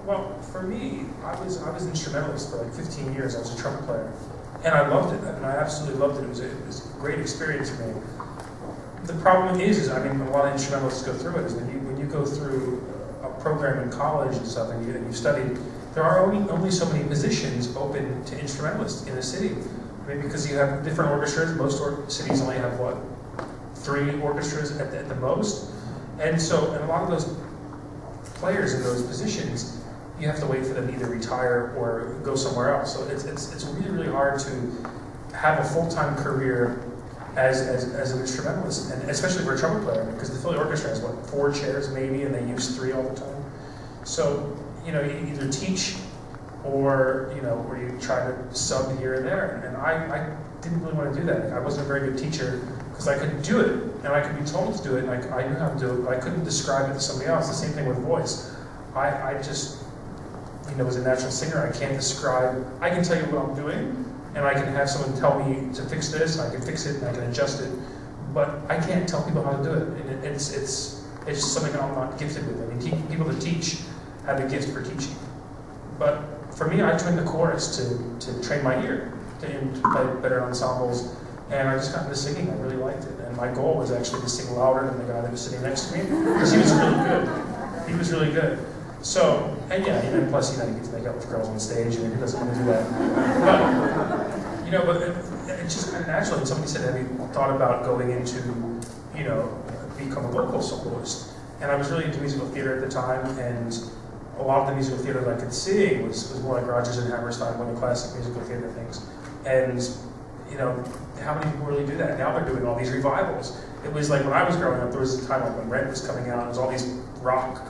Well, for me, I was an instrumentalist for like 15 years. I was a trumpet player, and I loved it. And I absolutely loved it. It was a great experience for me. The problem is I mean, a lot of instrumentalists go through it. Is when you go through a program in college and stuff, and you study, there are only so many positions open to instrumentalists in a city. I mean, because you have different orchestras. Most cities only have what, 3 orchestras at the most, and a lot of those players in those positions, you have to wait for them to either retire or go somewhere else. So it's really, really hard to have a full-time career as an instrumentalist, and especially for a trumpet player, because the Philly Orchestra has what, 4 chairs maybe, and they use 3 all the time. So you either teach or you try to sub here and there. And I didn't really want to do that. I wasn't a very good teacher because I couldn't do it, and I could be told to do it, and I knew how to do it, but I couldn't describe it to somebody else. The same thing with voice. I just, as a natural singer, I can't describe. I can tell you what I'm doing, and I can have someone tell me to fix this, and I can fix it, and I can adjust it, but I can't tell people how to do it. And it's just something I'm not gifted with. I mean, people that teach have a gift for teaching. But for me, I joined the chorus to train my ear, to play better ensembles, and I just got into singing. I really liked it, and my goal was actually to sing louder than the guy that was sitting next to me, because he was really good. He was really good. So, and yeah, plus, you get to make out with girls on stage, and who doesn't want to do that? But, it's just kind of natural. And somebody said, have you thought about going into, become a local soloist? And I was really into musical theater at the time, and a lot of the musical theater that I could sing was more like Rodgers and Hammerstein, one of the classic musical theater things. And, how many people really do that? Now they're doing all these revivals. It was like when I was growing up, there was a time like when Rent was coming out, and there was all these rock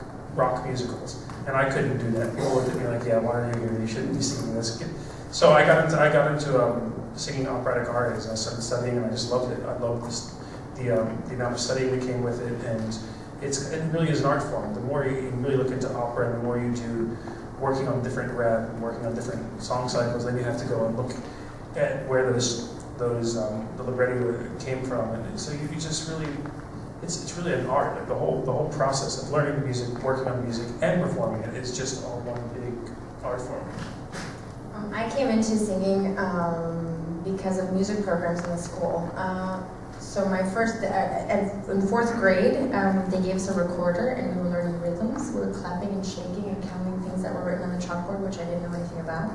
musicals, and I couldn't do that. People looked at me like, yeah, why are you here? You shouldn't be singing this. So I got into singing operatic arias, and I started studying, and I just loved it. I loved the amount of studying that came with it, and it really is an art form. The more you really look into opera, and the more you do working on different rep and working on different song cycles, then you have to go and look at where the libretti came from, and so you just really, it's really an art. Like the whole process of learning the music, working on music, and performing it is just all one big art form. I came into singing because of music programs in the school. So my first, in 4th grade, they gave us a recorder, and we were learning rhythms. We were clapping and shaking and counting things that were written on the chalkboard, which I didn't know anything about.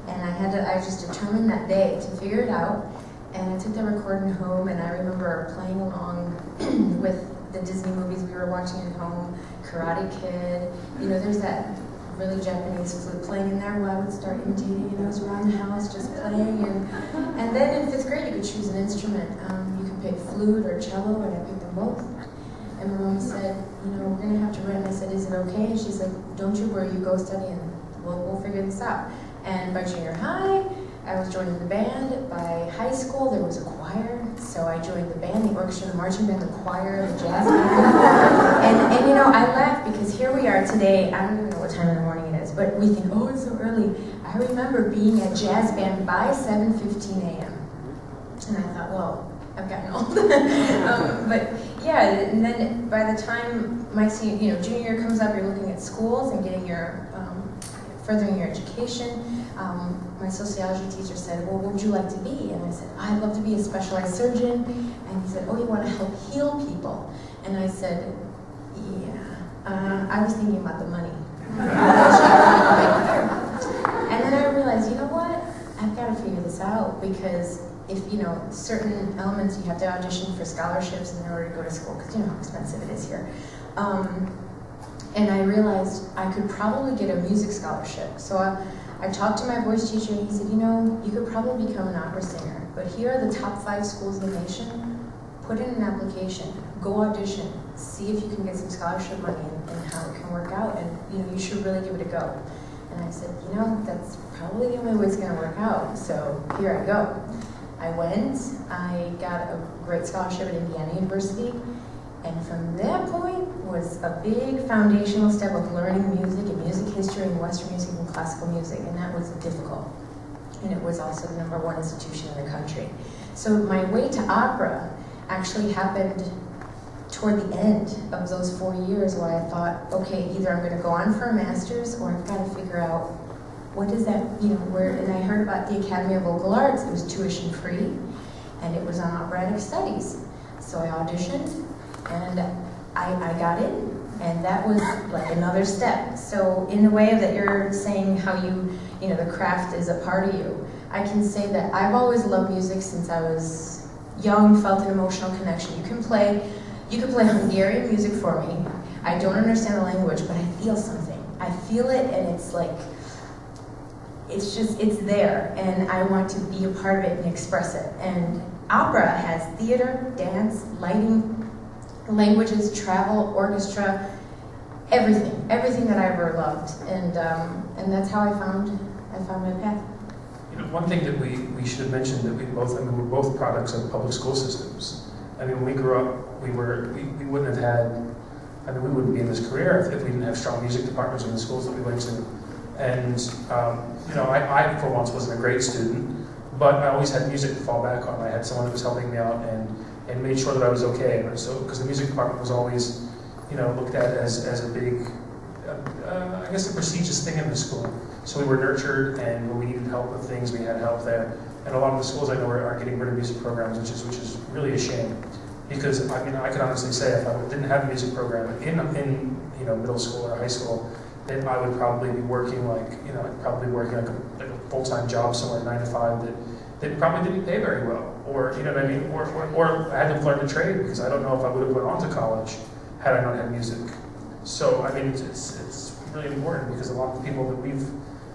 And I was just determined that day to figure it out. And I took the recording home, and I remember playing along with the Disney movies we were watching at home, Karate Kid. There's that really Japanese flute playing in there. Well, I would start imitating, I was around the house just playing. And then in 5th grade, you could choose an instrument. You could pick flute or cello, and I picked them both. And my mom said, we're going to have to rent. And I said, is it okay? And she's like, don't you worry, you go study, and we'll figure this out. And by junior high, I was joining the band. By high school, there was a choir, so I joined the band, the orchestra, the marching band, the choir, the jazz band. and I laugh because here we are today. I don't even know what time in the morning it is, but we think, oh, it's so early. I remember being at jazz band by 7:15 a.m. And I thought, well, I've gotten old. But yeah, and then by the time my junior year comes up, you're looking at schools and getting your furthering your education. My sociology teacher said, well, what would you like to be? And I said, I'd love to be a specialized surgeon. And he said, oh, you want to help heal people? And I said, yeah. I was thinking about the money. And then I realized, you know what? I've got to figure this out, because if, certain elements, you have to audition for scholarships in order to go to school, because you know how expensive it is here. And I realized I could probably get a music scholarship. So I talked to my voice teacher, and he said, you could probably become an opera singer, but here are the top 5 schools in the nation. Put in an application, go audition, see if you can get some scholarship money and how it can work out, and you should really give it a go. And I said, that's probably the only way it's going to work out, so here I go. I went, I got a great scholarship at Indiana University, and from that point was a big foundational step of learning music and music history and Western music and classical music, and that was difficult. And it was also the #1 institution in the country. So my way to opera actually happened toward the end of those 4 years where I thought, okay, either I'm going to go on for a master's or I've got to figure out what is that, and I heard about the Academy of Vocal Arts. It was tuition free and it was on operatic studies. So I auditioned and I got in, and that was like another step. So in the way that you're saying how the craft is a part of you, I can say that I've always loved music since I was young, felt an emotional connection. You can play Hungarian music for me. I don't understand the language, but I feel something. I feel it, and it's like, it's there, and I want to be a part of it and express it. And opera has theater, dance, lighting, languages, travel, orchestra, everything that I ever loved, and that's how I found my path. One thing that we should have mentioned, that we're both products of public school systems. I mean, when we grew up, we wouldn't have had, we wouldn't be in this career if we didn't have strong music departments in the schools that we went to. And I for once wasn't a great student, but I always had music to fall back on. I had someone that was helping me out and made sure that I was okay. And so, because the music department was always, looked at as a big, I guess, a prestigious thing in the school. So we were nurtured, and when we needed help with things, we had help there. And a lot of the schools I know are getting rid of music programs, which is really a shame. Because I can honestly say, if I didn't have a music program in middle school or high school, then I would probably be working like a full-time job somewhere, 9 to 5, that probably didn't pay very well, or or I had to learn a trade, because I don't know if I would have went on to college had I not had music. So I mean, it's really important, because a lot of the people that we've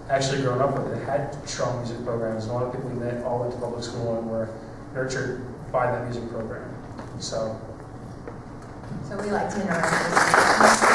actually grown up with that had strong music programs, and a lot of people we met all went to public school and were nurtured by that music program. So we like to interact with